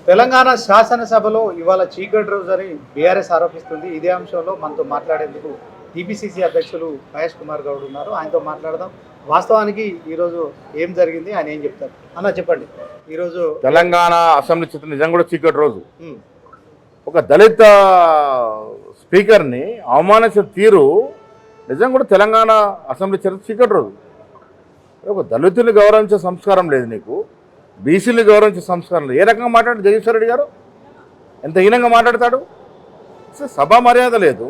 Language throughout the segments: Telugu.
తెలంగాణ శాసనసభలో ఇవాళ చీకటి రోజు అని బీఆర్ఎస్ ఆరోపిస్తుంది. ఇదే అంశంలో మనతో మాట్లాడేందుకు టీపీసీసీ అధ్యక్షులు మహేష్ కుమార్ గౌడ్ ఉన్నారు. ఆయనతో మాట్లాడదాం. వాస్తవానికి ఈరోజు ఏం జరిగింది, ఆయన ఏం చెప్తారు అన్న చెప్పండి. ఈరోజు తెలంగాణ అసెంబ్లీ చిత్రం నిజంగా కూడా చీకటి రోజు. ఒక దళిత స్పీకర్ని అవమానించిన తీరు నిజంగా కూడా తెలంగాణ అసెంబ్లీ చరిత్ర చీకటి రోజు. ఒక దళితుల్ని గౌరవించే సంస్కారం లేదు నీకు, బీసీని గౌరవించే సంస్కారం లేదు. ఏ రకంగా మాట్లాడు జగదీశ్వర్ రెడ్డి గారు? ఎంత హీనంగా మాట్లాడతాడు? సభా మర్యాద లేదు.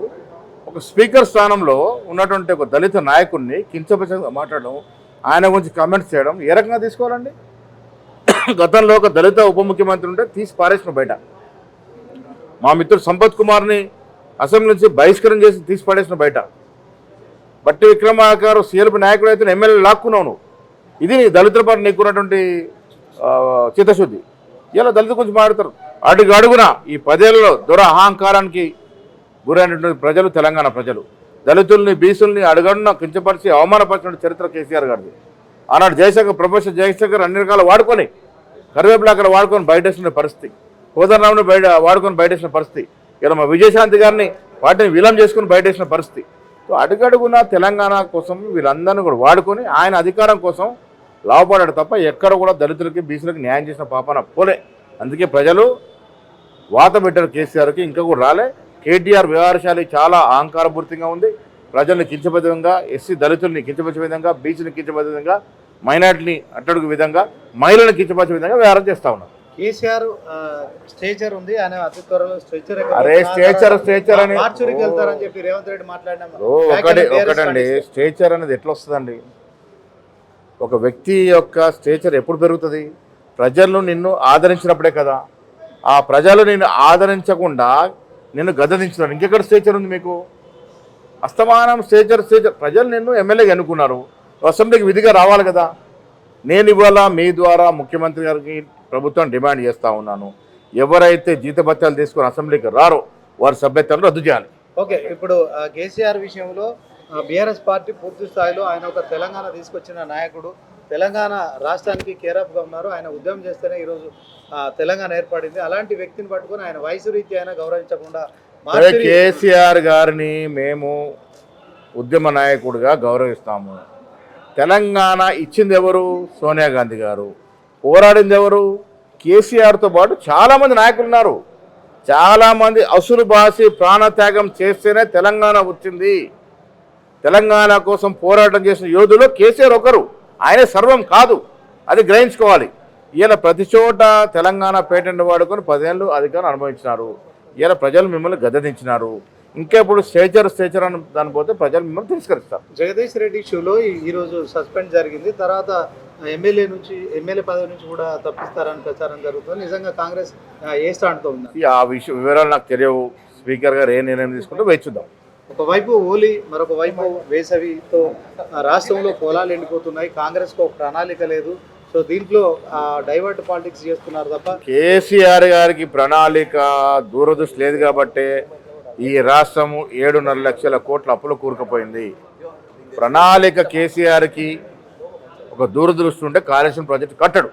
ఒక స్పీకర్ స్థానంలో ఉన్నటువంటి ఒక దళిత నాయకుడిని కించపరిచే మాట్లాడడం, ఆయన గురించి కామెంట్స్ చేయడం ఏ రకంగా తీసుకోవాలండి? గతంలో ఒక దళిత ఉప ముఖ్యమంత్రి ఉంటే తీసి పారేసిన బయట. మా మిత్రుడు సంపత్ కుమార్ని అసెంబ్లీ నుంచి బహిష్కరణ చేసి తీసి పడేసిన బయట. బట్టి విక్రమార్క గారు సీఎల్పీ నాయకుడు అయితే ఎమ్మెల్యే లాక్కున్నావు నువ్వు. ఇది దళితుల పాటు నీకున్నటువంటి చిత్తశుద్ధి. ఇలా దళితుల గురించి మాట్లాడతారు. అడుగున ఈ 10 ఏళ్లలో అహంకారానికి గురైనటువంటి ప్రజలు, తెలంగాణ ప్రజలు దళితుల్ని బీసీల్ని అడుగడున కించపరిచి అవమానపరిచిన చరిత్ర కేసీఆర్ గారిది. ఆనాడు జయశంకర్, ప్రొఫెసర్ జయశంకర్ అన్ని రకాలు వాడుకొని కరివేపులు అక్కడ వాడుకొని బయటేసిన పరిస్థితి, కోదండరాంని వాడుకొని బయటేసిన పరిస్థితి, ఇలా మా విజయశాంతి గారిని వాటిని విలం చేసుకుని బయటేసిన పరిస్థితి. సో అడుగడుగున తెలంగాణ కోసం వీళ్ళందరినీ కూడా వాడుకొని ఆయన అధికారం కోసం లాభపడాడు తప్ప ఎక్కడ కూడా దళితులకి బీసీలకి న్యాయం చేసిన పాపన పోలే. అందుకే ప్రజలు వాత పెట్టారు కేసీఆర్కి, ఇంకా కూడా రాలే. కేటీఆర్ వ్యవహారశాలి చాలా అహంకారపూరితంగా ఉంది. ప్రజల్ని కించపరిచే విధంగా, ఎస్సీ దళితుల్ని కించపరిచే విధంగా, బీసీని కించపరిచే విధంగా, మైనార్టీని అట్టడుగు విధంగా, మహిళలను కించపరిచే విధంగా వ్యవహారం చేస్తా ఉన్నారు. కేసీఆర్ స్ట్రేచర్ ఉంది, ఆయన అతి త్వరలో స్ట్రేచర్ అని వెళ్తారని చెప్పి రేవంత్ రెడ్డి మాట్లాడినారు. ఒకటండి, స్ట్రేచర్ అనేది ఎట్లా వస్తుందండి? ఒక వ్యక్తి యొక్క స్టేచర్ ఎప్పుడు పెరుగుతుంది? ప్రజలు నిన్ను ఆదరించినప్పుడే కదా. ఆ ప్రజలు నిన్ను ఆదరించకుండా నిన్ను గద్దదించున్నారు. ఇంకెక్కడ స్టేచర్ ఉంది మీకు? అస్తమానం స్టేచర్. ప్రజలు నిన్ను ఎమ్మెల్యేగా ఎన్నుకున్నారు, అసెంబ్లీకి విధిగా రావాలి కదా. నేను ఇవాళ మీ ద్వారా ముఖ్యమంత్రి గారికి ప్రభుత్వం డిమాండ్ చేస్తూ ఉన్నాను, ఎవరైతే జీతభత్యాలు తీసుకుని అసెంబ్లీకి రారో వారి సభ్యత్వాన్ని రద్దు చేయాలి. ఓకే, ఇప్పుడు కేసీఆర్ విషయంలో బీఆర్ఎస్ పార్టీ పూర్తి స్థాయిలో ఆయన ఒక తెలంగాణ తీసుకొచ్చిన నాయకుడు, తెలంగాణ రాష్ట్రానికి కేరాఫ్గా ఉన్నారు. ఆయన ఉద్యమం చేస్తేనే ఈరోజు తెలంగాణ ఏర్పడింది. అలాంటి వ్యక్తిని పట్టుకొని ఆయన వయసు రీత్యా అయినా గౌరవించకుండా కేసీఆర్ గారిని మేము ఉద్యమ నాయకుడిగా గౌరవిస్తాము. తెలంగాణ ఇచ్చింది ఎవరు? సోనియా గాంధీ గారు. పోరాడింది ఎవరు? కేసీఆర్తో పాటు చాలామంది నాయకులు ఉన్నారు. చాలామంది అసురు బాసి ప్రాణత్యాగం చేస్తేనే తెలంగాణ వచ్చింది. తెలంగాణ కోసం పోరాటం చేసిన యోధులు కేసీఆర్ ఒకరు. ఆయనే సర్వం కాదు, అది గ్రహించుకోవాలి. ఈయన ప్రతి చోట తెలంగాణ పేటెంట్ వాడుకొని 10 ఏళ్ళు అధికారం అనుభవించినారు. ఈయన ప్రజలు మిమ్మల్ని గద్దదించినారు. ఇంకెప్పుడు స్టేచర్ అని దాని పోతే ప్రజలు మిమ్మల్ని తిరస్కరిస్తారు. జగదీష్ రెడ్డి షోలో ఈరోజు సస్పెండ్ జరిగింది. తర్వాత ఎమ్మెల్యే పదవి నుంచి కూడా తప్పిస్తారని ప్రచారం జరుగుతుంది. నిజంగా కాంగ్రెస్ ఏ స్టాండ్తో ఉంది? ఆ వివరాలు నాకు తెలియవు. స్పీకర్ గారు ఏ నిర్ణయం తీసుకుంటే వేచుద్దాం. ఒకవైపు హోలీ, మరొక వైపు వేసవితో రాష్ట్రంలో పొలాలు ఎండిపోతున్నాయి. కాంగ్రెస్కు ఒక ప్రణాళిక లేదు. సో దీంట్లో డైవర్ట్ పాలిటిక్స్ చేస్తున్నారు తప్ప కేసీఆర్ గారికి ప్రణాళిక, దూరదృష్టి లేదు కాబట్టే ఈ రాష్ట్రము 7.5 లక్షల కోట్ల అప్పులు కూరుకుపోయింది. ప్రణాళిక కేసీఆర్కి ఒక దూరదృష్టి ఉంటే కాళేశ్వరం ప్రాజెక్టు కట్టడు.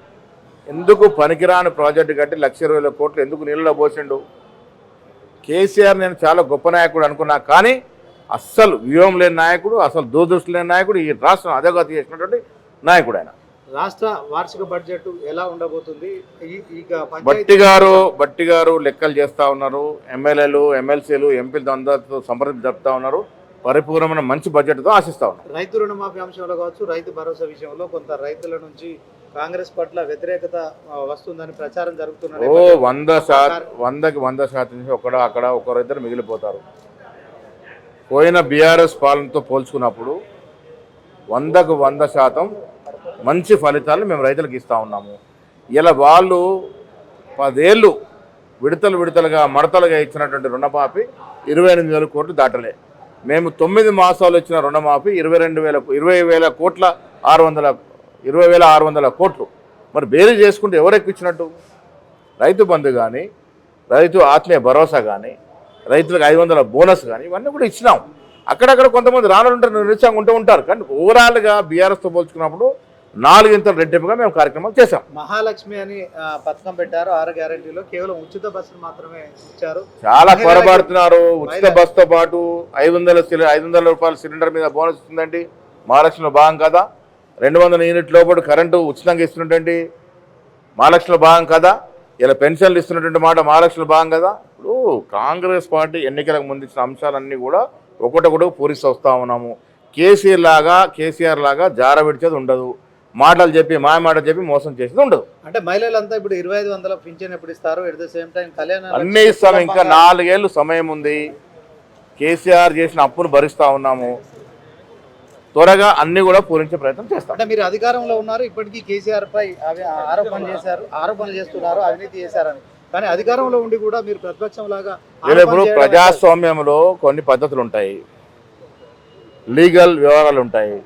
ఎందుకు పనికిరాని ప్రాజెక్టు కట్టి 1,20,000 కోట్లు ఎందుకు నీళ్ళలో పోసిండు? కేసీఆర్ నేను చాలా గొప్ప నాయకుడు అనుకున్నా, కానీ అస్సలు వ్యూహం లేని నాయకుడు, అసలు దూరదృష్టి లేని నాయకుడు, ఈ రాష్ట్రం అధోగతి చేసినటువంటి నాయకుడు ఆయన. రాష్ట్ర వార్షిక బడ్జెట్ ఎలా ఉండబోతుంది? బట్టి గారు లెక్కలు చేస్తూ ఉన్నారు. ఎమ్మెల్యేలు, ఎమ్మెల్సీలు, ఎంపీలు అందరితో సంప్రదింపు జరుపుతూ ఉన్నారు. పరిపూర్ణమైన మంచి బడ్జెట్తో ఆశిస్తా ఉన్నారు. రైతు రుణమాఫీ అంశంలో కావచ్చు, రైతు భరోసా విషయంలో కొంత రైతుల నుంచి కాంగ్రెస్ పట్ల వ్యతిరేకత వస్తుందని ప్రచారం జరుగుతున్నది. 100కి 100% అక్కడ ఒకరిద్దరు మిగిలిపోతారు. పోయిన బీఆర్ఎస్ పాలనతో పోల్చుకున్నప్పుడు 100కు 100% మంచి ఫలితాలను మేము రైతులకు ఇస్తూ ఉన్నాము. ఇలా వాళ్ళు 10 ఏళ్ళు విడతలుగా మడతలుగా ఇచ్చినటువంటి రుణమాఫీ 28,000 కోట్లు దాటలే. మేము 9 మాసాలు ఇచ్చిన రుణమాఫీ 20,600 కోట్లు. మరి బేరీ చేసుకుంటే ఎవరు ఎక్కువ ఇచ్చినట్టు? రైతు బంధు కానీ, రైతు ఆత్మీయ భరోసా కానీ, రైతులకు 500 బోనస్ కానీ ఇవన్నీ కూడా ఇచ్చినాం. అక్కడక్కడ కొంతమంది రానుంటారు, నిరుత్సాహంగా ఉంటూ ఉంటారు. కానీ ఓవరాల్గా బీఆర్ఎస్తో పోల్చుకున్నప్పుడు నాలుగింతలు రెట్టింపుగా మేము కార్యక్రమాలు చేశాం. మహాలక్ష్మి అని పథకం పెట్టారు 6 గ్యారెంటీలో, కేవలం ఉచిత బస్సులు మాత్రమే ఇచ్చారు. చాలా పొరపడుతున్నారు. ఉచిత బస్సుతో పాటు 500 రూపాయల సిలిండర్ మీద బోనస్ ఇస్తుందండి. మహాలక్ష్మిలో భాగం కదా. 200 యూనిట్ లోపల కరెంటు ఉచితంగా ఇస్తున్నటువంటి మహాలక్ష్మిలో భాగం కదా. ఇలా పెన్షన్లు ఇస్తున్నటువంటి మాట మహాలక్ష్మిలో భాగం కదా. ఇప్పుడు కాంగ్రెస్ పార్టీ ఎన్నికలకు ముందు ఇచ్చిన అంశాలన్నీ కూడా ఒకటొకటి పూరిస్తూ వస్తూ ఉన్నాము. కేసీఆర్ లాగా జార విడిచేది ఉండదు. మాటలు చెప్పి మాటలు చెప్పి మోసం చేసేది ఉండదు. అంటే మహిళలంతా ఇప్పుడు 2500 పింఛన్ ఎప్పుడు ఇస్తారు? ఎట్ ద సేమ్ టైం కళ్యాణ అన్నీ ఇస్తాం. ఇంకా 4 ఏళ్ళు సమయం ఉంది. కేసీఆర్ చేసిన అప్పును భరిస్తూ ఉన్నాము. త్వరగా అన్ని కూడా పూరించే ప్రయత్నం చేస్తాం. అంటే మీరు అధికారంలో ఉన్నారు, ఇప్పటికీ కేసీఆర్ పై ఆరోపణలు చేస్తున్నారు, అవినీతి చేశారని. కానీ అధికారంలో ఉండి కూడా మీరు ప్రతిపక్షం లాగా ఇప్పుడు ప్రజాస్వామ్యంలో కొన్ని పద్ధతులు ఉంటాయి, లీగల్ వ్యవహారాలు ఉంటాయి.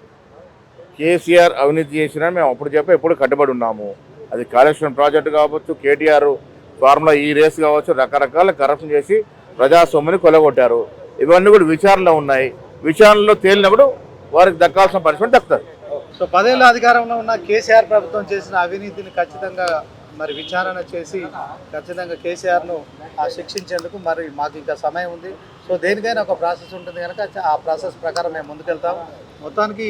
కేసీఆర్ అవినీతి చేసినా మేము అప్పుడు ఎప్పుడు కట్టుబడి ఉన్నాము. అది కాళేశ్వరం ప్రాజెక్టు కావచ్చు, కేటీఆర్ ఫార్ములా ఈ రేస్ కావచ్చు, రకరకాల కరప్షన్ చేసి ప్రజాస్వామ్యాన్ని కొలగొట్టారు. ఇవన్నీ కూడా విచారణలో ఉన్నాయి. విచారణలో తేలినప్పుడు వారికి దక్కాల్సిన పనిష్మెంట్ దక్కుతుంది. సో 10 ఏళ్ళ అధికారంలో ఉన్న కేసీఆర్ ప్రభుత్వం చేసిన అవినీతిని ఖచ్చితంగా మరి విచారణ చేసి ఖచ్చితంగా కేసీఆర్ను శిక్షించేందుకు మరి మాకు ఇంకా సమయం ఉంది. సో దేనికైనా ఒక ప్రాసెస్ ఉంటుంది కనుక ఆ ప్రాసెస్ ప్రకారం మేము ముందుకెళ్తాం. మొత్తానికి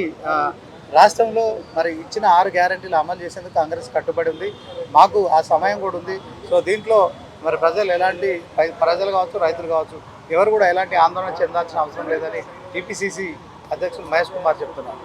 రాష్ట్రంలో మరి ఇచ్చిన 6 గ్యారెంటీలు అమలు చేసేందుకు కాంగ్రెస్ కట్టుబడి ఉంది. మాకు ఆ సమయం కూడా ఉంది. సో దీంట్లో మరి ప్రజలు కావచ్చు, రైతులు కావచ్చు, ఎవరు కూడా ఎలాంటి ఆందోళన చెందాల్సిన అవసరం లేదని టీపీసీసీ అధ్యక్షులు మహేష్ కుమార్ చెప్తున్నారు.